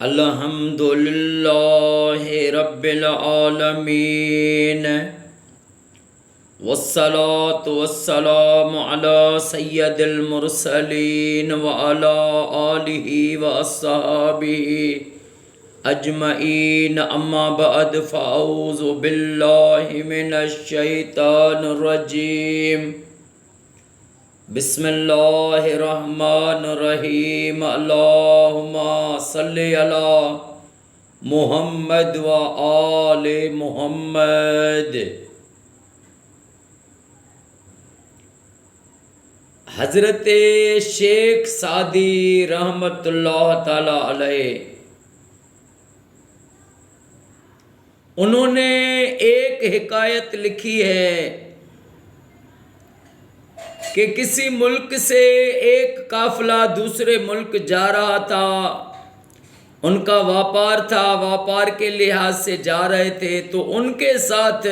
الحمد للہ رب العالمین والصلاة والسلام علی سید المرسلین وعلی آلہ واصحابہ اجمعین، اما بعد فاعوذ باللہ من الشیطان الرجیم۔ بسم اللہ الرحمن الرحیم۔ اللہم صلی علی محمد و آل محمد۔ حضرت شیخ سعدی رحمۃ اللہ تعالی علیہ، انہوں نے ایک حکایت لکھی ہے کہ کسی ملک سے ایک قافلہ دوسرے ملک جا رہا تھا۔ ان کا واپار تھا، واپار کے لحاظ سے جا رہے تھے، تو ان کے ساتھ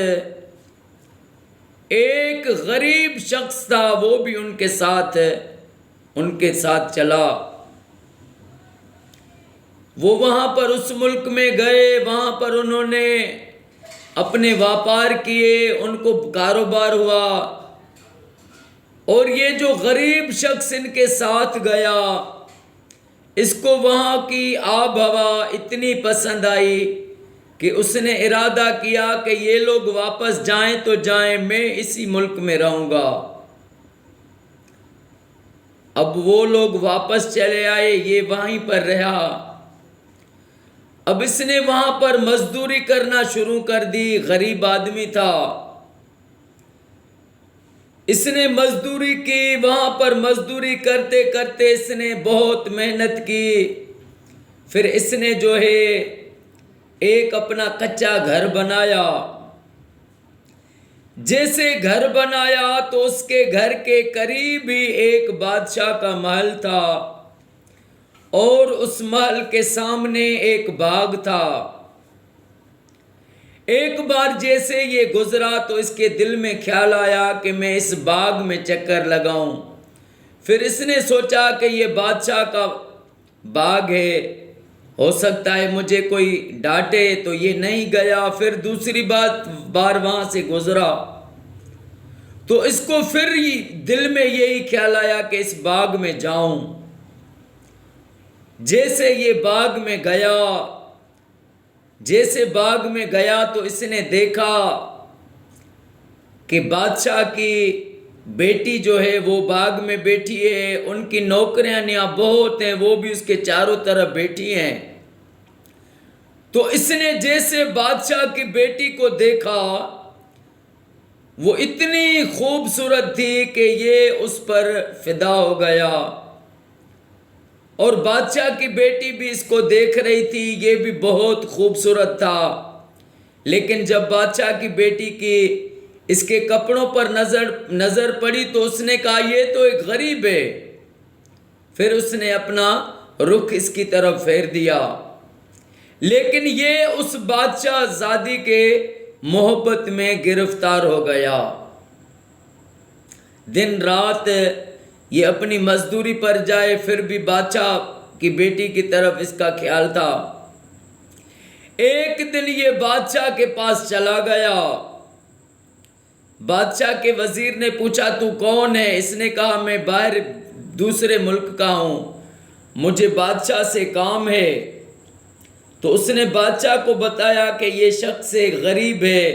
ایک غریب شخص تھا، وہ بھی ان کے ساتھ چلا۔ وہ وہاں پر اس ملک میں گئے، وہاں پر انہوں نے اپنے واپار کیے، ان کو کاروبار ہوا، اور یہ جو غریب شخص ان کے ساتھ گیا، اس کو وہاں کی آب ہوا اتنی پسند آئی کہ اس نے ارادہ کیا کہ یہ لوگ واپس جائیں تو جائیں، میں اسی ملک میں رہوں گا۔ اب وہ لوگ واپس چلے آئے، یہ وہیں پر رہا۔ اب اس نے وہاں پر مزدوری کرنا شروع کر دی، غریب آدمی تھا، اس نے مزدوری کی، وہاں پر مزدوری کرتے کرتے اس نے بہت محنت کی۔ پھر اس نے جو ہے ایک اپنا کچا گھر بنایا۔ جیسے گھر بنایا تو اس کے گھر کے قریب ہی ایک بادشاہ کا محل تھا، اور اس محل کے سامنے ایک باغ تھا۔ ایک بار جیسے یہ گزرا تو اس کے دل میں خیال آیا کہ میں اس باغ میں چکر لگاؤں۔ پھر اس نے سوچا کہ یہ بادشاہ کا باغ ہے، ہو سکتا ہے مجھے کوئی ڈانٹے، تو یہ نہیں گیا۔ پھر دوسری بار وہاں سے گزرا تو اس کو پھر دل میں یہی خیال آیا کہ اس باغ میں جاؤں۔ جیسے یہ باغ میں گیا تو اس نے دیکھا کہ بادشاہ کی بیٹی جو ہے وہ باغ میں بیٹھی ہے، ان کی نوکریاں یہاں بہت ہیں، وہ بھی اس کے چاروں طرف بیٹھی ہیں۔ تو اس نے جیسے بادشاہ کی بیٹی کو دیکھا، وہ اتنی خوبصورت تھی کہ یہ اس پر فدا ہو گیا، اور بادشاہ کی بیٹی بھی اس کو دیکھ رہی تھی، یہ بھی بہت خوبصورت تھا۔ لیکن جب بادشاہ کی بیٹی کی اس کے کپڑوں پر نظر پڑی تو اس نے کہا یہ تو ایک غریب ہے۔ پھر اس نے اپنا رخ اس کی طرف پھیر دیا، لیکن یہ اس بادشاہ زادی کے محبت میں گرفتار ہو گیا۔ دن رات یہ اپنی مزدوری پر جائے، پھر بھی بادشاہ کی بیٹی کی طرف اس کا خیال تھا۔ ایک دن یہ بادشاہ کے پاس چلا گیا۔ بادشاہ کے وزیر نے پوچھا تو کون ہے؟ اس نے کہا میں باہر دوسرے ملک کا ہوں، مجھے بادشاہ سے کام ہے۔ تو اس نے بادشاہ کو بتایا کہ یہ شخص ایک غریب ہے،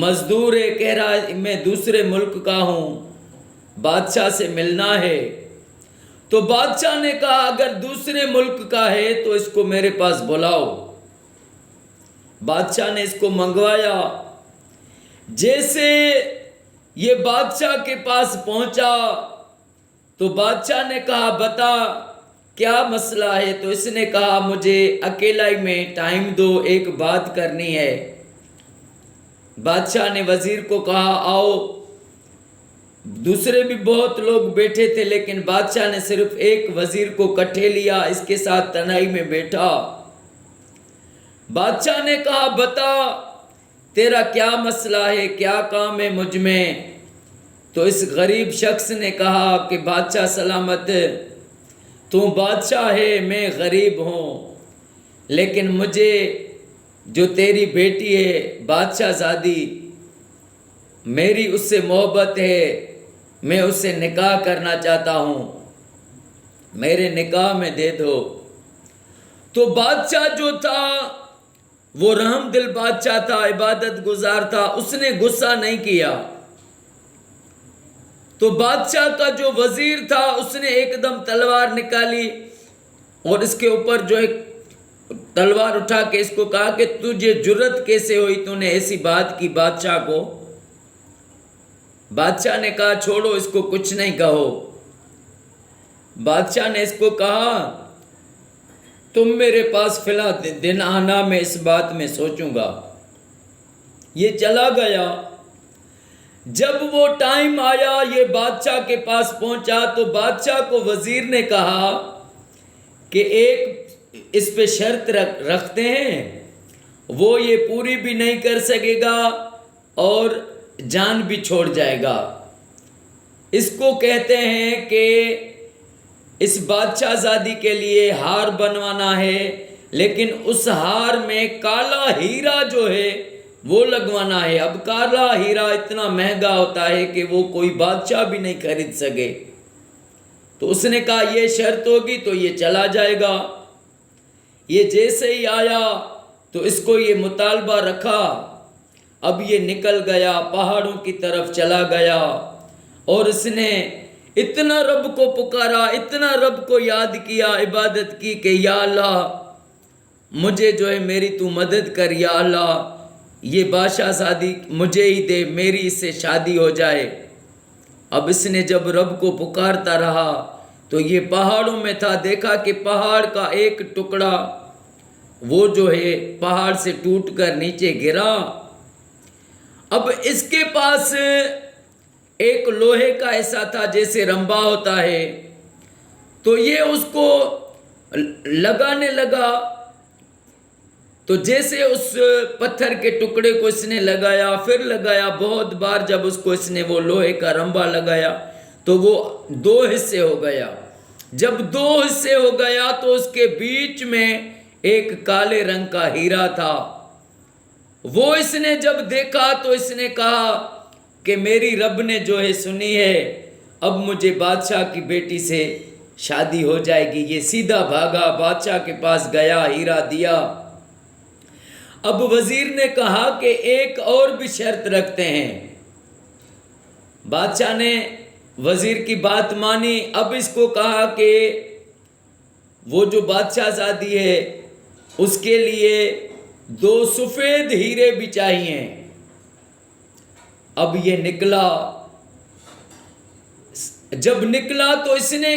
مزدور ہے، کہہ رہا ہے میں دوسرے ملک کا ہوں، بادشاہ سے ملنا ہے۔ تو بادشاہ نے کہا اگر دوسرے ملک کا ہے تو اس کو میرے پاس بلاؤ۔ بادشاہ نے اس کو منگوایا۔ جیسے یہ بادشاہ کے پاس پہنچا تو بادشاہ نے کہا بتا کیا مسئلہ ہے؟ تو اس نے کہا مجھے اکیلا ہی میں ٹائم دو، ایک بات کرنی ہے۔ بادشاہ نے وزیر کو کہا آؤ۔ دوسرے بھی بہت لوگ بیٹھے تھے، لیکن بادشاہ نے صرف ایک وزیر کو کٹھے لیا، اس کے ساتھ تنہائی میں بیٹھا۔ بادشاہ نے کہا بتا تیرا کیا مسئلہ ہے، کیا کام ہے مجھ میں؟ تو اس غریب شخص نے کہا کہ بادشاہ سلامت، تو بادشاہ ہے، میں غریب ہوں، لیکن مجھے جو تیری بیٹی ہے بادشاہ زادی، میری اس سے محبت ہے، میں اس سے نکاح کرنا چاہتا ہوں، میرے نکاح میں دے دو۔ تو بادشاہ جو تھا وہ رحم دل بادشاہ تھا، عبادت گزار تھا، اس نے غصہ نہیں کیا۔ تو بادشاہ کا جو وزیر تھا اس نے ایک دم تلوار نکالی اور اس کے اوپر جو ایک تلوار اٹھا کے اس کو کہا کہ تجھے جرت کیسے ہوئی، تو نے ایسی بات کی بادشاہ کو؟ بادشاہ نے کہا چھوڑو اس کو، کچھ نہیں کہو۔ بادشاہ نے اس کو کہا تم میرے پاس فلاں دن آنا، میں اس بات میں سوچوں گا۔ یہ چلا گیا۔ جب وہ ٹائم آیا یہ بادشاہ کے پاس پہنچا تو بادشاہ کو وزیر نے کہا کہ ایک اس پہ شرط رکھتے ہیں، وہ یہ پوری بھی نہیں کر سکے گا اور جان بھی چھوڑ جائے گا۔ اس کو کہتے ہیں کہ اس بادشاہ زادی کے لیے ہار بنوانا ہے، لیکن اس ہار میں کالا ہیرا جو ہے وہ لگوانا ہے۔ اب کالا ہیرا اتنا مہنگا ہوتا ہے کہ وہ کوئی بادشاہ بھی نہیں خرید سکے۔ تو اس نے کہا یہ شرط ہوگی تو یہ چلا جائے گا۔ یہ جیسے ہی آیا تو اس کو یہ مطالبہ رکھا۔ اب یہ نکل گیا، پہاڑوں کی طرف چلا گیا اور اس نے اتنا رب کو پکارا، اتنا رب کو یاد کیا، عبادت کی کہ یا اللہ مجھے جو ہے میری تو مدد کر، یا اللہ یہ بادشاہ زادی مجھے ہی دے، میری اس سے شادی ہو جائے۔ اب اس نے جب رب کو پکارتا رہا تو یہ پہاڑوں میں تھا، دیکھا کہ پہاڑ کا ایک ٹکڑا وہ جو ہے پہاڑ سے ٹوٹ کر نیچے گرا۔ اب اس کے پاس ایک لوہے کا ایسا تھا جیسے رمبا ہوتا ہے، تو یہ اس کو لگانے لگا۔ تو جیسے اس پتھر کے ٹکڑے کو اس نے لگایا، پھر لگایا بہت بار، جب اس کو اس نے وہ لوہے کا رمبا لگایا تو وہ 2 حصے ہو گیا۔ جب 2 حصے ہو گیا تو اس کے بیچ میں ایک کالے رنگ کا ہیرا تھا۔ وہ اس نے جب دیکھا تو اس نے کہا کہ میری رب نے جو ہے سنی ہے، اب مجھے بادشاہ کی بیٹی سے شادی ہو جائے گی۔ یہ سیدھا بھاگا، بادشاہ کے پاس گیا، ہیرا دیا۔ اب وزیر نے کہا کہ ایک اور بھی شرط رکھتے ہیں۔ بادشاہ نے وزیر کی بات مانی۔ اب اس کو کہا کہ وہ جو بادشاہ زادی ہے اس کے لیے 2 سفید ہیرے بھی چاہیے۔ اب یہ نکلا، جب نکلا تو اس نے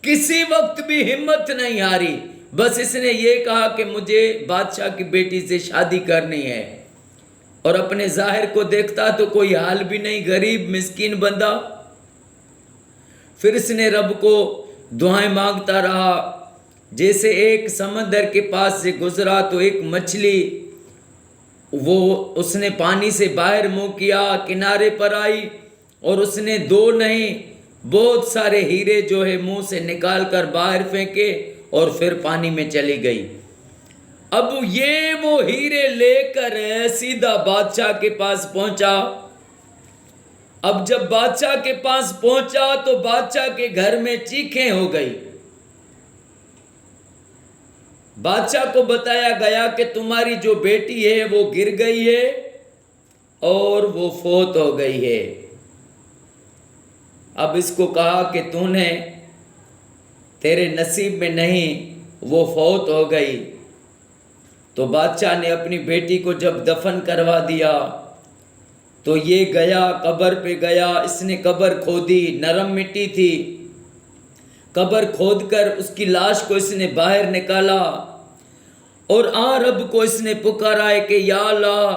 کسی وقت بھی ہمت نہیں ہاری، بس اس نے یہ کہا کہ مجھے بادشاہ کی بیٹی سے شادی کرنی ہے، اور اپنے ظاہر کو دیکھتا تو کوئی حال بھی نہیں، غریب مسکین بندہ۔ پھر اس نے رب کو دعائیں مانگتا رہا۔ جیسے ایک سمندر کے پاس سے گزرا تو ایک مچھلی وہ اس نے پانی سے باہر منہ کیا، کنارے پر آئی اور اس نے 2 نہیں بہت سارے ہیرے جو ہے منہ سے نکال کر باہر پھینکے اور پھر پانی میں چلی گئی۔ اب یہ وہ ہیرے لے کر سیدھا بادشاہ کے پاس پہنچا۔ اب جب بادشاہ کے پاس پہنچا تو بادشاہ کے گھر میں چیخیں ہو گئی۔ بادشاہ کو بتایا گیا کہ تمہاری جو بیٹی ہے وہ گر گئی ہے اور وہ فوت ہو گئی ہے۔ اب اس کو کہا کہ تو نے تیرے نصیب میں نہیں، وہ فوت ہو گئی۔ تو بادشاہ نے اپنی بیٹی کو جب دفن کروا دیا تو یہ گیا قبر پہ گیا، اس نے قبر کھودی، نرم مٹی تھی، قبر کھود کر اس کی لاش کو اس نے باہر نکالا اور رب کو اس نے پکارا ہے کہ یا اللہ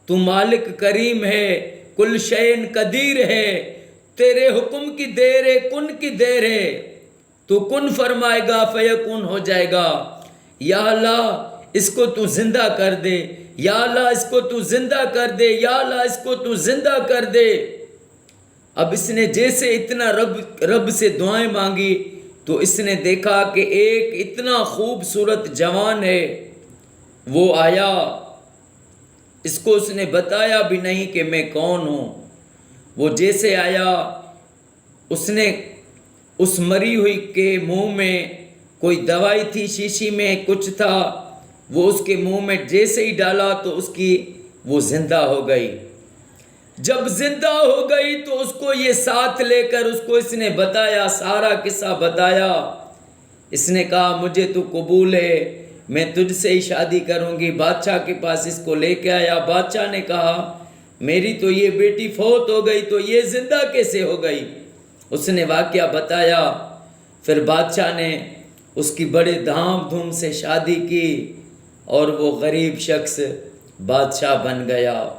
تو مالک کریم ہے، کل شین قدیر ہے، تیرے حکم کی دیر ہے، کن کی دیر ہے، تو کن فرمائے گا فیکون ہو جائے گا۔ یا اللہ اس کو تو زندہ کر دے، یا اللہ اس کو تو زندہ کر دے، یا اللہ اس کو تو زندہ کر دے۔ اب اس نے جیسے اتنا رب سے دعائیں مانگی تو اس نے دیکھا کہ ایک اتنا خوبصورت جوان ہے وہ آیا، اس کو اس نے بتایا بھی نہیں کہ میں کون ہوں۔ وہ جیسے آیا، اس نے اس مری ہوئی کے منہ میں کوئی دوائی تھی، شیشی میں کچھ تھا، وہ اس کے منہ میں جیسے ہی ڈالا تو اس کی وہ زندہ ہو گئی۔ جب زندہ ہو گئی تو اس کو یہ ساتھ لے کر اس کو اس نے بتایا، سارا قصہ بتایا۔ اس نے کہا مجھے تو قبول ہے، میں تجھ سے ہی شادی کروں گی۔ بادشاہ کے پاس اس کو لے کے آیا۔ بادشاہ نے کہا میری تو یہ بیٹی فوت ہو گئی، تو یہ زندہ کیسے ہو گئی؟ اس نے واقعہ بتایا۔ پھر بادشاہ نے اس کی بڑے دھام دھوم سے شادی کی اور وہ غریب شخص بادشاہ بن گیا۔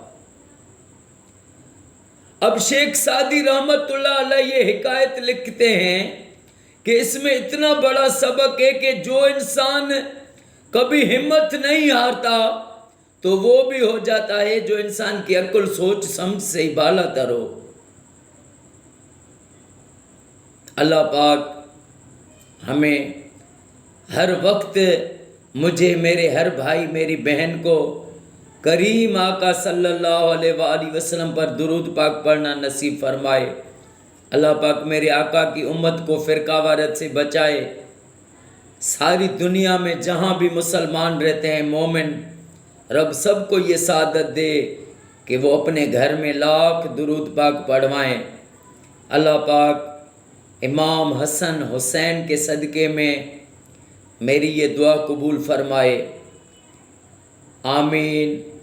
اب شیخ سعدی رحمت اللہ علیہ یہ حکایت لکھتے ہیں کہ اس میں اتنا بڑا سبق ہے کہ جو انسان کبھی ہمت نہیں ہارتا تو وہ بھی ہو جاتا ہے جو انسان کی عقل سوچ سمجھ سے ہی بالا تر ہو۔ اللہ پاک ہمیں ہر وقت، مجھے، میرے ہر بھائی میری بہن کو کریم آقا صلی اللہ علیہ وآلہ وسلم پر درود پاک پڑھنا نصیب فرمائے۔ اللہ پاک میرے آقا کی امت کو فرقہ وارت سے بچائے۔ ساری دنیا میں جہاں بھی مسلمان رہتے ہیں، مومن، رب سب کو یہ سعادت دے کہ وہ اپنے گھر میں لاکھ درود پاک پڑھوائیں۔ اللہ پاک امام حسن حسین کے صدقے میں میری یہ دعا قبول فرمائے، آمین۔